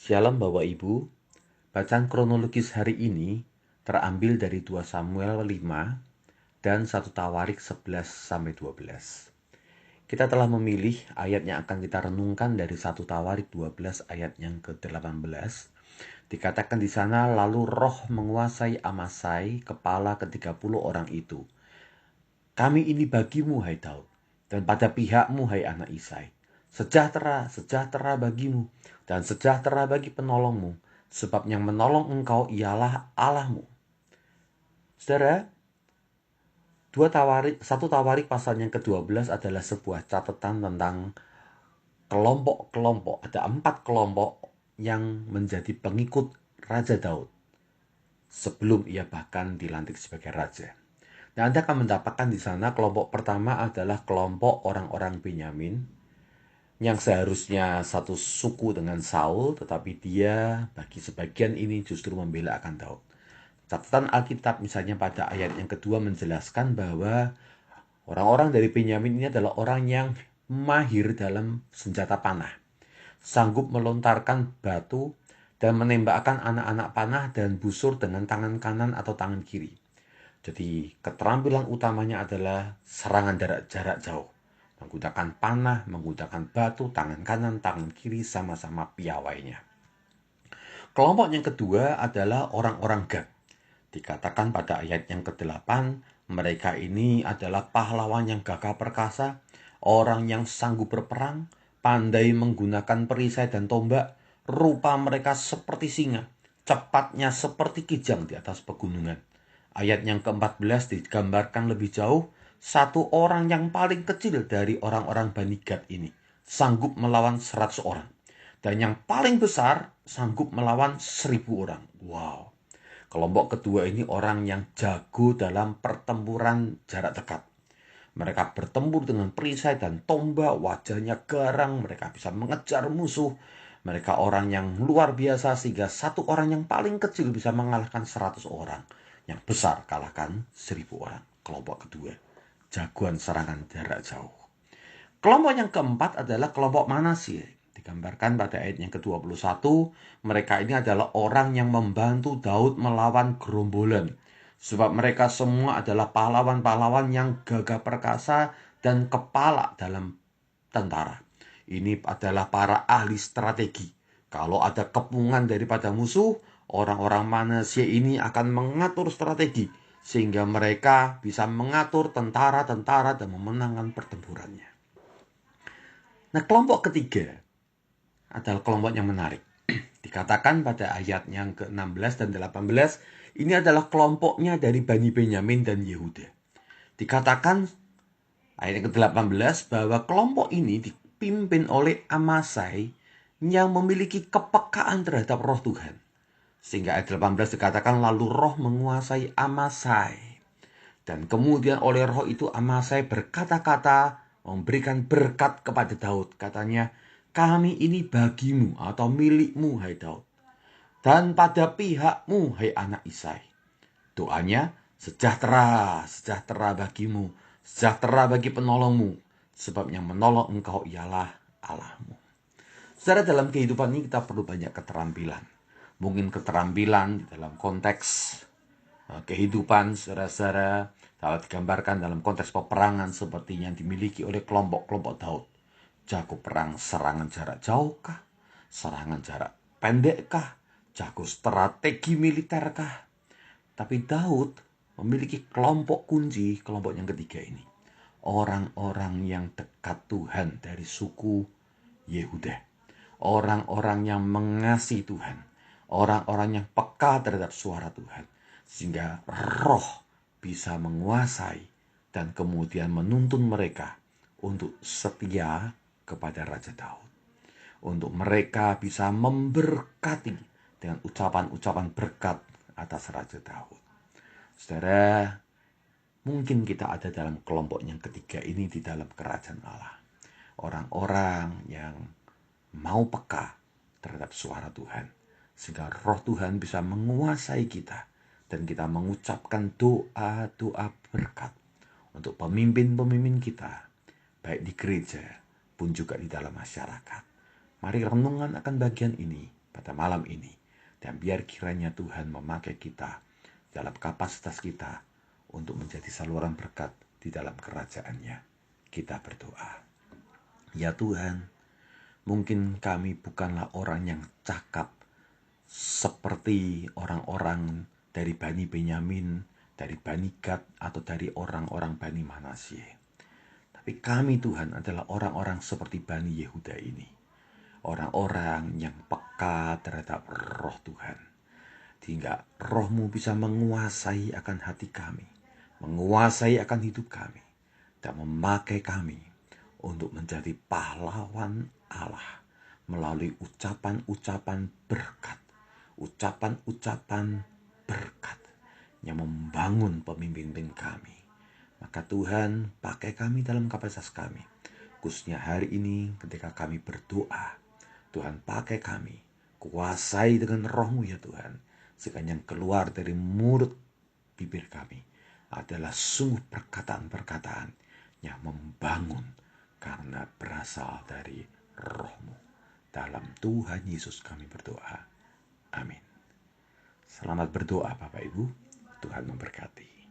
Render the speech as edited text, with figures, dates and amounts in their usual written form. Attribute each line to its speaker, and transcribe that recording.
Speaker 1: Shalom Bapak Ibu, bacaan kronologis hari ini terambil dari 2 Samuel 5 dan 1 Tawarik 11-12. Kita telah memilih ayat yang akan kita renungkan dari 1 Tawarik 12 ayat yang ke-18. Dikatakan di sana, lalu roh menguasai Amasai, kepala ke-30 orang itu. Kami ini bagimu, hai Daud, dan pada pihakmu, hai anak Isai. Sejahtera, sejahtera bagimu, dan sejahtera bagi penolongmu, sebab yang menolong engkau ialah Allahmu. Saudara, 1 Tawarik pasal yang ke-12 adalah sebuah catatan tentang kelompok-kelompok. Ada 4 kelompok yang menjadi pengikut Raja Daud sebelum ia bahkan dilantik sebagai raja. Nah, Anda akan mendapatkan di sana kelompok pertama adalah kelompok orang-orang Benyamin yang seharusnya satu suku dengan Saul, tetapi dia bagi sebagian ini justru membela akan Daud. Catatan Alkitab misalnya pada ayat yang kedua menjelaskan bahwa orang-orang dari Benyamin ini adalah orang yang mahir dalam senjata panah, sanggup melontarkan batu dan menembakkan anak-anak panah dan busur dengan tangan kanan atau tangan kiri. Jadi keterampilan utamanya adalah serangan jarak jauh. Menggunakan panah, menggunakan batu, tangan kanan, tangan kiri, sama-sama piawainya. Kelompok yang kedua adalah orang-orang Gad. Dikatakan pada ayat yang ke-8, mereka ini adalah pahlawan yang gagah perkasa, orang yang sanggup berperang, pandai menggunakan perisai dan tombak, rupa mereka seperti singa, cepatnya seperti kijang di atas pegunungan. Ayat yang ke-14 digambarkan lebih jauh, satu orang yang paling kecil dari orang-orang Bani Gad ini sanggup melawan 100 orang. Dan yang paling besar sanggup melawan 1.000 orang. Wow. Kelompok kedua ini orang yang jago dalam pertempuran jarak dekat. Mereka bertempur dengan perisai dan tombak, wajahnya garang, mereka bisa mengejar musuh. Mereka orang yang luar biasa sehingga satu orang yang paling kecil bisa mengalahkan 100 orang. Yang besar kalahkan 1.000 orang. Kelompok kedua, jagoan serangan jarak jauh. Kelompok yang keempat adalah kelompok Manasye. Digambarkan pada ayat yang ke-21, mereka ini adalah orang yang membantu Daud melawan gerombolan. Sebab mereka semua adalah pahlawan-pahlawan yang gagah perkasa dan kepala dalam tentara. Ini adalah para ahli strategi. Kalau ada kepungan daripada musuh, orang-orang Manasye ini akan mengatur strategi sehingga mereka bisa mengatur tentara-tentara dan memenangkan pertempurannya. Nah, kelompok ketiga adalah kelompok yang menarik. Dikatakan pada ayat yang ke-16 dan 18, ini adalah kelompoknya dari Bani Benyamin dan Yehuda. Dikatakan ayat yang ke-18 bahwa kelompok ini dipimpin oleh Amasai yang memiliki kepekaan terhadap roh Tuhan. Sehingga ayat 18 dikatakan lalu roh menguasai Amasai. Dan kemudian oleh roh itu Amasai berkata-kata memberikan berkat kepada Daud. Katanya, kami ini bagimu atau milikmu, hai Daud. Dan pada pihakmu, hai anak Isai. Doanya, sejahtera, sejahtera bagimu, sejahtera bagi penolongmu. Sebab yang menolong engkau ialah Allahmu. Secara dalam kehidupan ini kita perlu banyak keterampilan. Mungkin keterampilan di dalam konteks kehidupan saudara-saudara dapat digambarkan dalam konteks peperangan seperti yang dimiliki oleh kelompok-kelompok Daud. Jago perang serangan jarak jauh kah? Serangan jarak pendek kah? Jago strategi militer kah? Tapi Daud memiliki kelompok kunci, kelompok yang ketiga ini. Orang-orang yang dekat Tuhan dari suku Yehuda. Orang-orang yang mengasihi Tuhan. Orang-orang yang peka terhadap suara Tuhan. Sehingga roh bisa menguasai dan kemudian menuntun mereka untuk setia kepada Raja Daud. Untuk mereka bisa memberkati dengan ucapan-ucapan berkat atas Raja Daud. Saudara, mungkin kita ada dalam kelompok yang ketiga ini di dalam kerajaan Allah. Orang-orang yang mau peka terhadap suara Tuhan. Sehingga roh Tuhan bisa menguasai kita. Dan kita mengucapkan doa-doa berkat untuk pemimpin-pemimpin kita. Baik di gereja pun juga di dalam masyarakat. Mari renungan akan bagian ini pada pada malam ini. Dan biar kiranya Tuhan memakai kita dalam kapasitas kita untuk menjadi saluran berkat di dalam kerajaan-Nya. Kita berdoa. Ya Tuhan, mungkin kami bukanlah orang yang cakap seperti orang-orang dari Bani Benyamin, dari Bani Gad, atau dari orang-orang Bani Manasye. Tapi kami Tuhan adalah orang-orang seperti Bani Yehuda ini. Orang-orang yang peka terhadap roh Tuhan. Sehingga roh-Mu bisa menguasai akan hati kami, menguasai akan hidup kami, dan memakai kami untuk menjadi pahlawan Allah melalui ucapan-ucapan berkat, ucapan-ucapan berkat yang membangun pemimpin kami. Maka Tuhan, pakai kami dalam kapasitas kami. Khususnya hari ini ketika kami berdoa, Tuhan pakai kami, kuasai dengan roh-Mu ya Tuhan. Sehingga yang keluar dari mulut bibir kami adalah sungguh perkataan-perkataan yang membangun karena berasal dari roh-Mu. Dalam Tuhan Yesus kami berdoa. Amin. Selamat berdoa Bapak Ibu. Tuhan memberkati.